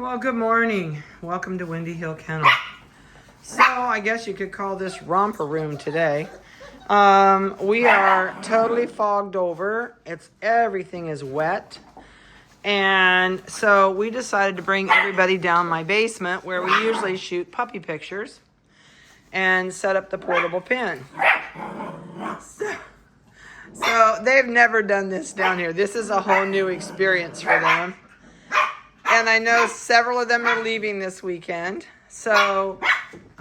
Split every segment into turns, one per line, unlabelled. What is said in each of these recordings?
Well, good morning. Welcome to Windy Hill Kennel. So, I guess you could call this romper room today. We are totally fogged over. Everything is wet. And so we decided to bring everybody down my basement where we usually shoot puppy pictures and set up the portable pen. So they've never done this down here. This is a whole new experience for them. And I know several of them are leaving this weekend. So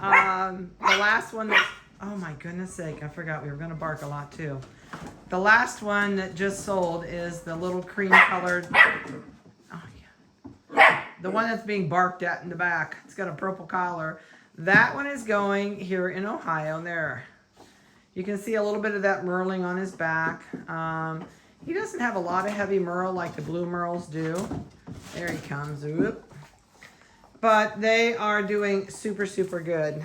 the last one that, oh my goodness sake, I forgot we were going to bark a lot too. The last one that just sold is the little cream colored, oh yeah, the one that's being barked at in the back. It's got a purple collar. That one is going here in Ohio. There. You can see a little bit of that merling on his back. He doesn't have a lot of heavy merle like the blue merles do. There he comes. Whoop. But they are doing super, super good.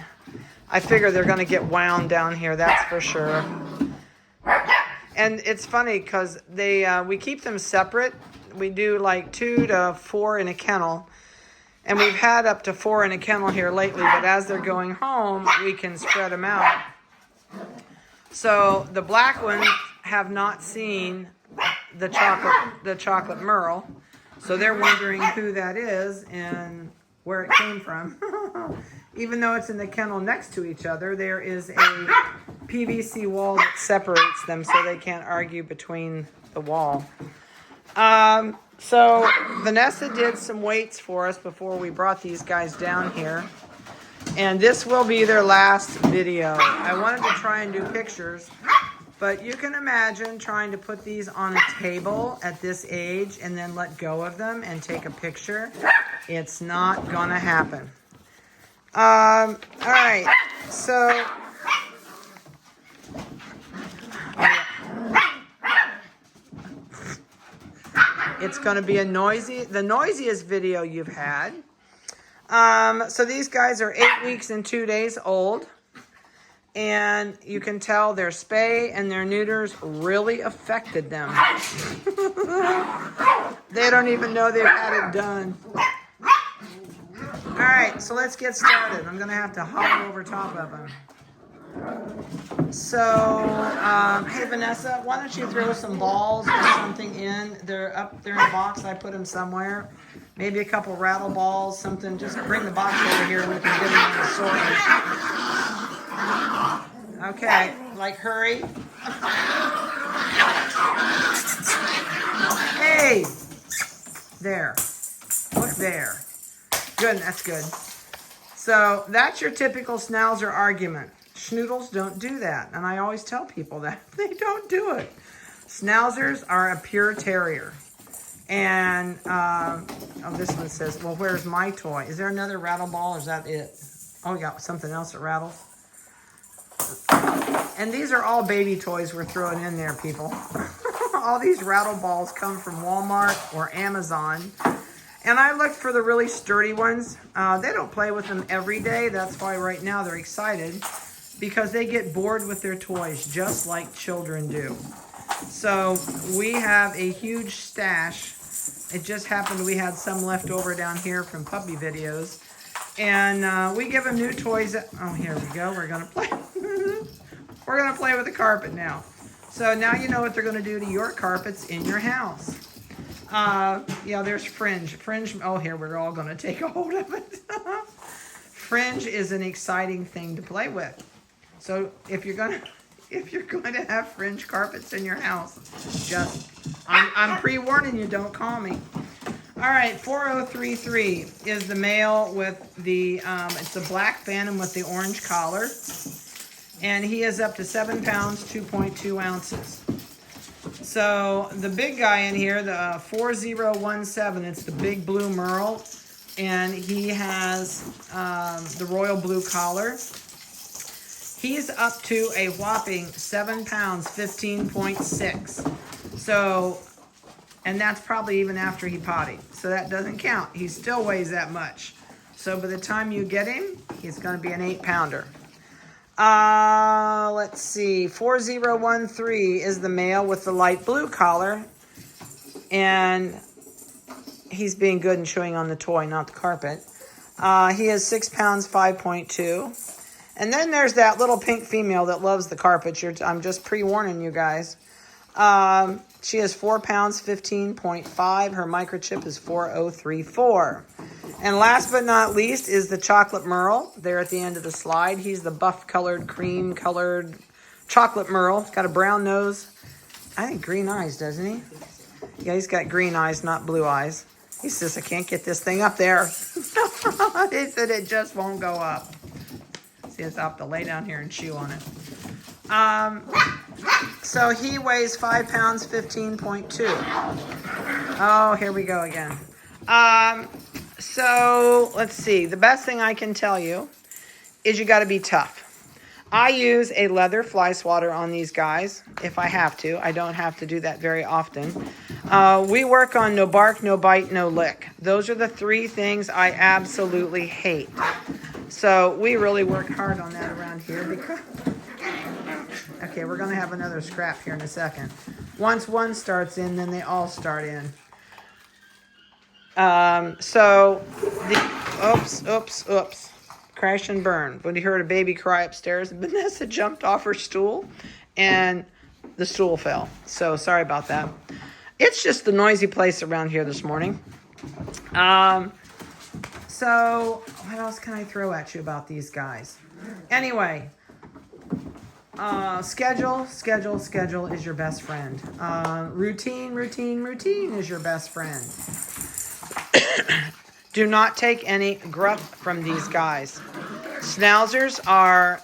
I figure they're going to get wound down here, that's for sure. And it's funny because we keep them separate. We do like 2 to 4 in a kennel. And we've had up to 4 in a kennel here lately. But as they're going home, we can spread them out. So the black ones have not seen the chocolate merle. So they're wondering who that is and where it came from. Even though it's in the kennel next to each other, there is a PVC wall that separates them so they can't argue between the wall. So Vanessa did some weights for us before we brought these guys down here. And this will be their last video. I wanted to try and do pictures, but you can imagine trying to put these on a table at this age and then let go of them and take a picture. It's not gonna happen. All right, so it's gonna be the noisiest video you've had. So these guys are 8 weeks and 2 days old, and you can tell their spay and their neuters really affected them. They don't even know they've had it done. All right, so let's get started. I'm gonna have to hop over top of them. So, hey Vanessa, why don't you throw some balls or something in? They're up there in the box. I put them somewhere. Maybe a couple rattle balls, something. Just bring the box over here and we can get them in the assortment. Okay, like hurry. Hey! There. Look there. Good, that's good. So that's your typical Schnauzer argument. Schnoodles don't do that. And I always tell people that. They don't do it. Schnauzers are a pure terrier. And, this one says, well, where's my toy? Is there another rattle ball or is that it? Oh, we got something else that rattles. And these are all baby toys we're throwing in there, people. All these rattle balls come from Walmart or Amazon. And I looked for the really sturdy ones. They don't play with them every day. That's why right now they're excited. Because they get bored with their toys, just like children do. So we have a huge stash. It just happened we had some left over down here from puppy videos. And we give them new toys. Oh, here we go. We're going to play. We're going to play with the carpet now. So now you know what they're going to do to your carpets in your house. Yeah, there's Fringe. Fringe, oh, here, we're all going to take a hold of it. Fringe is an exciting thing to play with. So if you're going to have Fringe carpets in your house, I'm pre-warning you, don't call me. All right, 4033 is the male with the, it's a black Phantom with the orange collar. And he is up to 7 pounds, 2.2 ounces. So the big guy in here, the 4017, it's the big blue merle. And he has the royal blue collar. He's up to a whopping 7 pounds, 15.6. So, and that's probably even after he pottied. So that doesn't count. He still weighs that much. So by the time you get him, he's going to be an 8-pounder. Let's see. 4013 is the male with the light blue collar. And he's being good and chewing on the toy, not the carpet. He is 6 pounds, 5.2. And then there's that little pink female that loves the carpet. I'm just pre-warning you guys. She is 4 pounds, 15.5. Her microchip is 4034. And last but not least is the chocolate merle there at the end of the slide. He's the buff-colored, cream-colored chocolate merle. He's got a brown nose. I think green eyes, doesn't he? Yeah, he's got green eyes, not blue eyes. He says, I can't get this thing up there. He said it just won't go up. See, I'll have to lay down here and chew on it. So he weighs 5 pounds, 15.2. Oh, here we go again. So let's see. The best thing I can tell you is you got to be tough. I use a leather fly swatter on these guys if I have to. I don't have to do that very often. We work on no bark, no bite, no lick. Those are the 3 things I absolutely hate. So we really work hard on that around here because... Okay, we're going to have another scrap here in a second. Once one starts in, then they all start in. Oops. Crash and burn. When you heard a baby cry upstairs, Vanessa jumped off her stool and the stool fell. So sorry about that. It's just a noisy place around here this morning. So what else can I throw at you about these guys? Anyway, schedule is your best friend. Routine is your best friend. Do not take any gruff from these guys. Schnauzers are,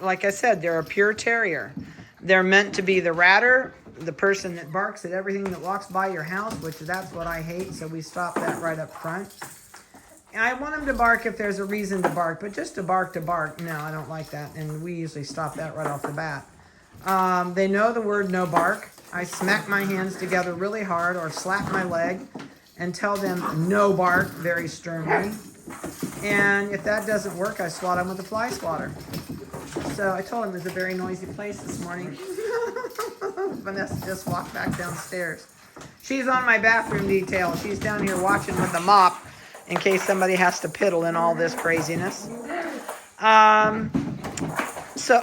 like I said, they're a pure terrier. They're meant to be the ratter, the person that barks at everything that walks by your house, which that's what I hate, so we stop that right up front. And I want them to bark if there's a reason to bark, but just to bark, no, I don't like that, and we usually stop that right off the bat. They know the word no bark. I smack my hands together really hard or slap my leg and tell them no bark very sternly. And if that doesn't work, I swat them with a fly swatter. So I told him it was a very noisy place this morning. Vanessa just walked back downstairs. She's on my bathroom detail. She's down here watching with the mop in case somebody has to piddle in all this craziness. So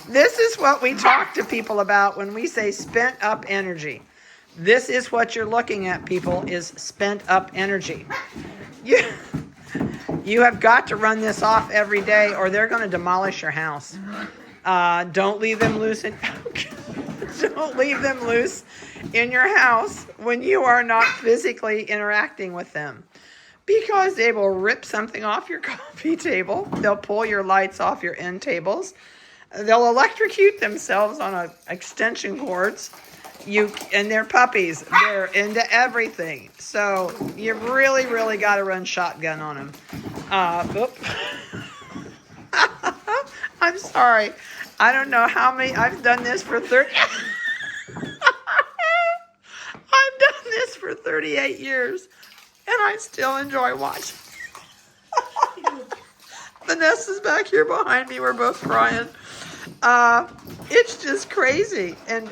this is what we talk to people about when we say spent up energy. This is what you're looking at, people, is spent up energy. You have got to run this off every day or they're going to demolish your house. Don't leave them loose don't leave them loose in your house when you are not physically interacting with them. Because they will rip something off your coffee table. They'll pull your lights off your end tables. They'll electrocute themselves on extension cords. And they're puppies. They're into everything. So you really, really got to run shotgun on them. I'm sorry. I don't know how many. I've done this for 30. I've done this for 38 years, and I still enjoy watching. Vanessa's back here behind me. We're both crying. It's just crazy. And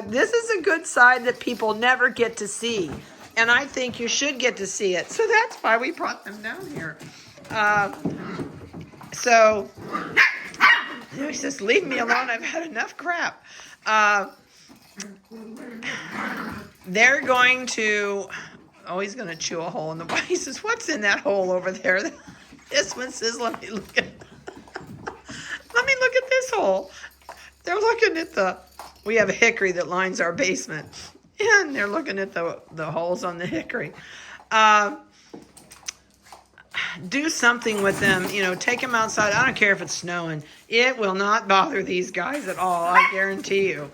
this is a good side that people never get to see. And I think you should get to see it. So that's why we brought them down here. So just leave me alone. I've had enough crap. They're going to... Oh, he's going to chew a hole in the body. He says, what's in that hole over there? This one says, let me look at this hole. They're looking at we have a hickory that lines our basement. And they're looking at the holes on the hickory. Do something with them. Take them outside. I don't care if it's snowing. It will not bother these guys at all. I guarantee you.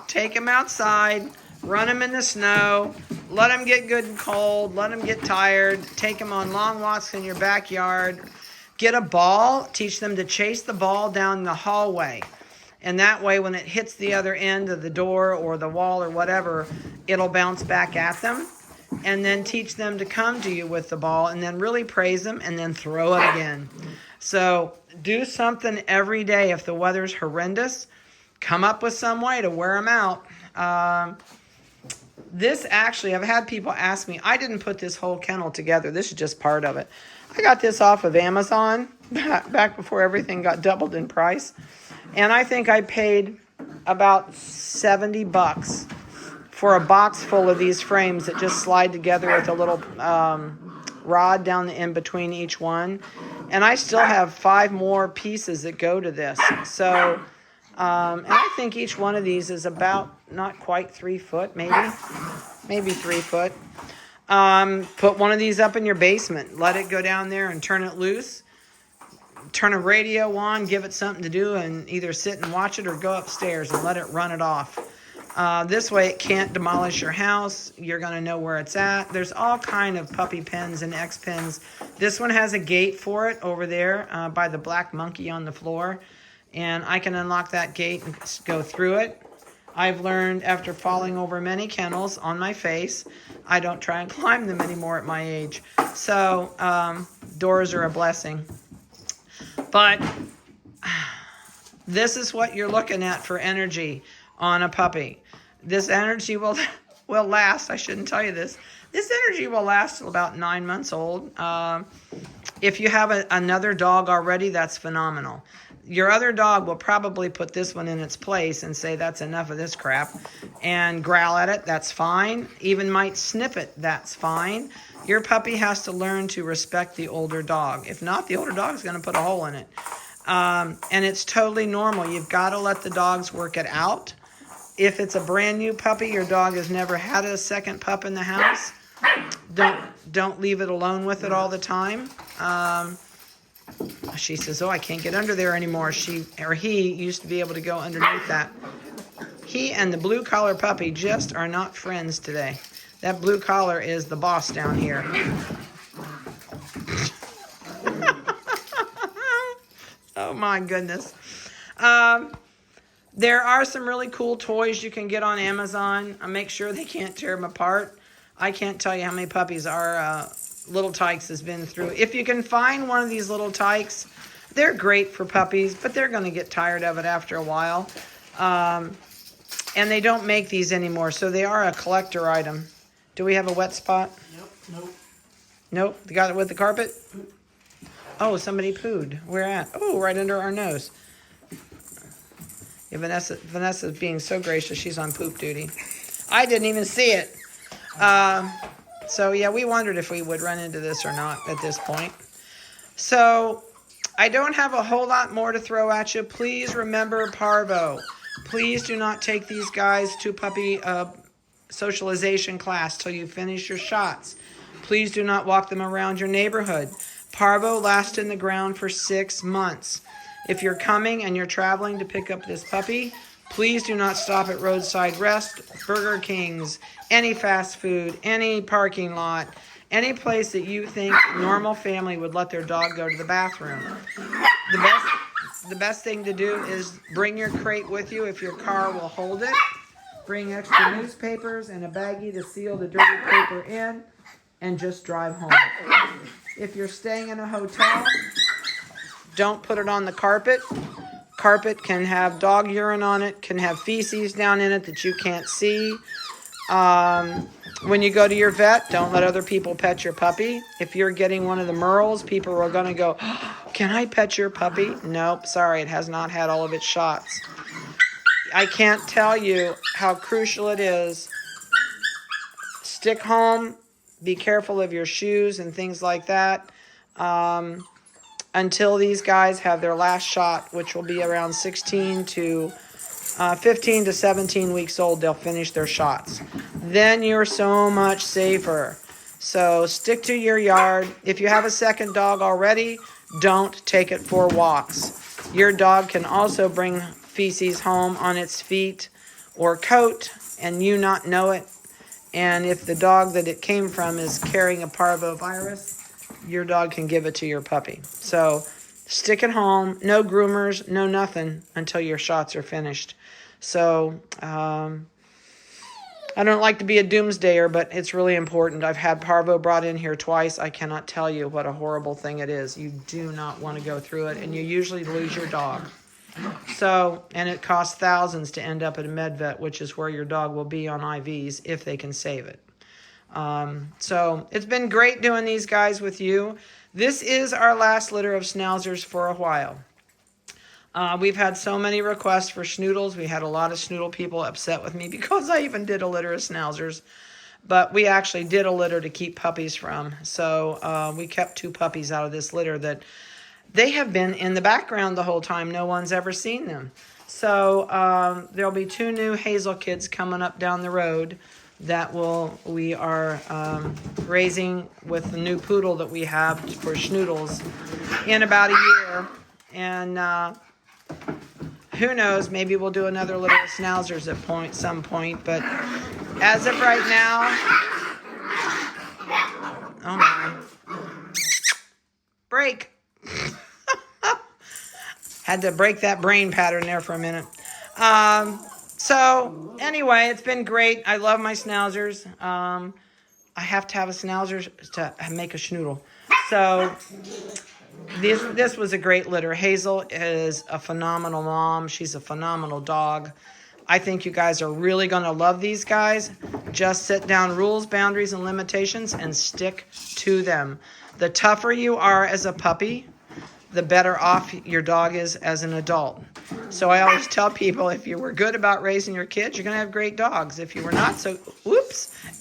Take them outside. Run them in the snow. Let them get good and cold. Let them get tired. Take them on long walks in your backyard. Get a ball. Teach them to chase the ball down the hallway. And that way, when it hits the other end of the door or the wall or whatever, it'll bounce back at them. And then teach them to come to you with the ball and then really praise them and then throw it again. So do something every day. If the weather's horrendous, come up with some way to wear them out. This actually, I've had people ask me, I didn't put this whole kennel together. This is just part of it. I got this off of Amazon back before everything got doubled in price. And I think I paid about $70 for a box full of these frames that just slide together with a little rod down the in between each one. And I still have 5 more pieces that go to this. So, and I think each one of these is about not quite 3 foot, maybe 3 foot. Put one of these up in your basement. Let it go down there and turn it loose. Turn a radio on, give it something to do, and either sit and watch it or go upstairs and let it run it off. This way it can't demolish your house. You're going to know where it's at. There's all kind of puppy pens and X pens. This one has a gate for it over there by the black monkey on the floor. And I can unlock that gate and go through it. I've learned after falling over many kennels on my face, I don't try and climb them anymore at my age. So doors are a blessing. But this is what you're looking at for energy on a puppy. This energy will last. I shouldn't tell you this. This energy will last till about 9 months old. If you have another dog already, that's phenomenal. Your other dog will probably put this one in its place and say, that's enough of this crap, and growl at it. That's fine. Even might snip it. That's fine. Your puppy has to learn to respect the older dog. If not, the older dog is going to put a hole in it. And it's totally normal. You've got to let the dogs work it out. If it's a brand new puppy, your dog has never had a second pup in the house, don't leave it alone with it all the time. She says, oh, I can't get under there anymore. She or he used to be able to go underneath that. He and the blue collar puppy just are not friends today. That blue collar is the boss down here. Oh my goodness. There are some really cool toys you can get on Amazon. Make sure they can't tear them apart. I can't tell you how many puppies our little tykes has been through. If you can find one of these little tykes, they're great for puppies, but they're going to get tired of it after a while. And they don't make these anymore, so they are a collector item. Do we have a wet spot? Nope. You got it with the carpet? Oh, somebody pooed. Where at? Oh, right under our nose. Yeah, Vanessa's being so gracious. She's on poop duty. I didn't even see it. So, yeah, we wondered if we would run into this or not at this point. So, I don't have a whole lot more to throw at you. Please remember Parvo. Please do not take these guys to puppy socialization class till you finish your shots. Please do not walk them around your neighborhood. Parvo lasts in the ground for 6 months. If you're coming and you're traveling to pick up this puppy, please do not stop at roadside rest, Burger Kings, any fast food, any parking lot, any place that you think a normal family would let their dog go to the bathroom. The best thing to do is bring your crate with you if your car will hold it. Bring extra newspapers and a baggie to seal the dirty paper in, and just drive home. If you're staying in a hotel, don't put it on the carpet. Carpet can have dog urine on it, can have feces down in it that you can't see. When you go to your vet, don't let other people pet your puppy. If you're getting one of the Merles, people are going to go, oh, can I pet your puppy? Nope, sorry, it has not had all of its shots. I can't tell you how crucial it is. Stick home. Be careful of your shoes and things like that. Until these guys have their last shot, which will be around 15 to 17 weeks old, they'll finish their shots. Then you're so much safer. So stick to your yard. If you have a second dog already, don't take it for walks. Your dog can also bring feces home on its feet or coat and you not know it. And if the dog that it came from is carrying a parvo virus, your dog can give it to your puppy. So stick at home, no groomers, no nothing until your shots are finished. So I don't like to be a doomsdayer, but it's really important. I've had Parvo brought in here twice. I cannot tell you what a horrible thing it is. You do not want to go through it, and you usually lose your dog. So, and it costs thousands to end up at a med vet, which is where your dog will be on IVs if they can save it. So it's been great doing these guys with you. This is our last litter of Schnauzers for a while. We've had so many requests for Schnoodles. We had a lot of Schnoodle people upset with me because I even did a litter of Schnauzers. But we actually did a litter to keep puppies from. So we kept 2 puppies out of this litter that they have been in the background the whole time. No one's ever seen them. So there'll be 2 new Hazel kids coming up down the road that we are raising with the new poodle that we have for Schnoodles in about a year. And who knows, maybe we'll do another litter of Schnauzers at some point. But as of right now, oh my, break. Had to break that brain pattern there for a minute. So anyway, it's been great. I love my Schnauzers. I have to have a Schnauzer to make a Schnoodle. So this was a great litter. Hazel is a phenomenal mom. She's a phenomenal dog. I think you guys are really going to love these guys. Just set down rules, boundaries, and limitations and stick to them. The tougher you are as a puppy, the better off your dog is as an adult. So I always tell people, if you were good about raising your kids, you're going to have great dogs. If you were not so,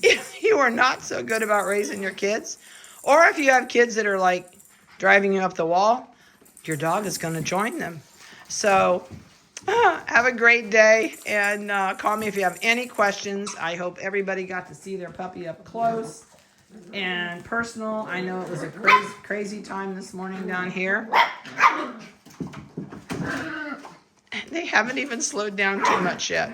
if you are not so good about raising your kids, or if you have kids that are like driving you up the wall, your dog is going to join them. So have a great day, and call me if you have any questions. I hope everybody got to see their puppy up close and personal. I know it was a crazy time this morning down here. They haven't even slowed down too much yet.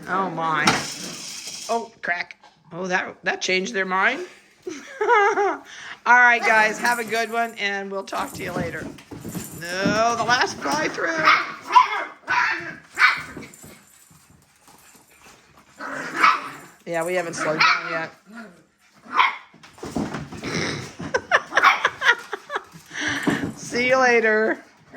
Oh my. Oh, crack. Oh, that changed their mind. All right, guys, have a good one, and we'll talk to you later. No, the last fly through. Yeah, we haven't slowed down yet. See you later.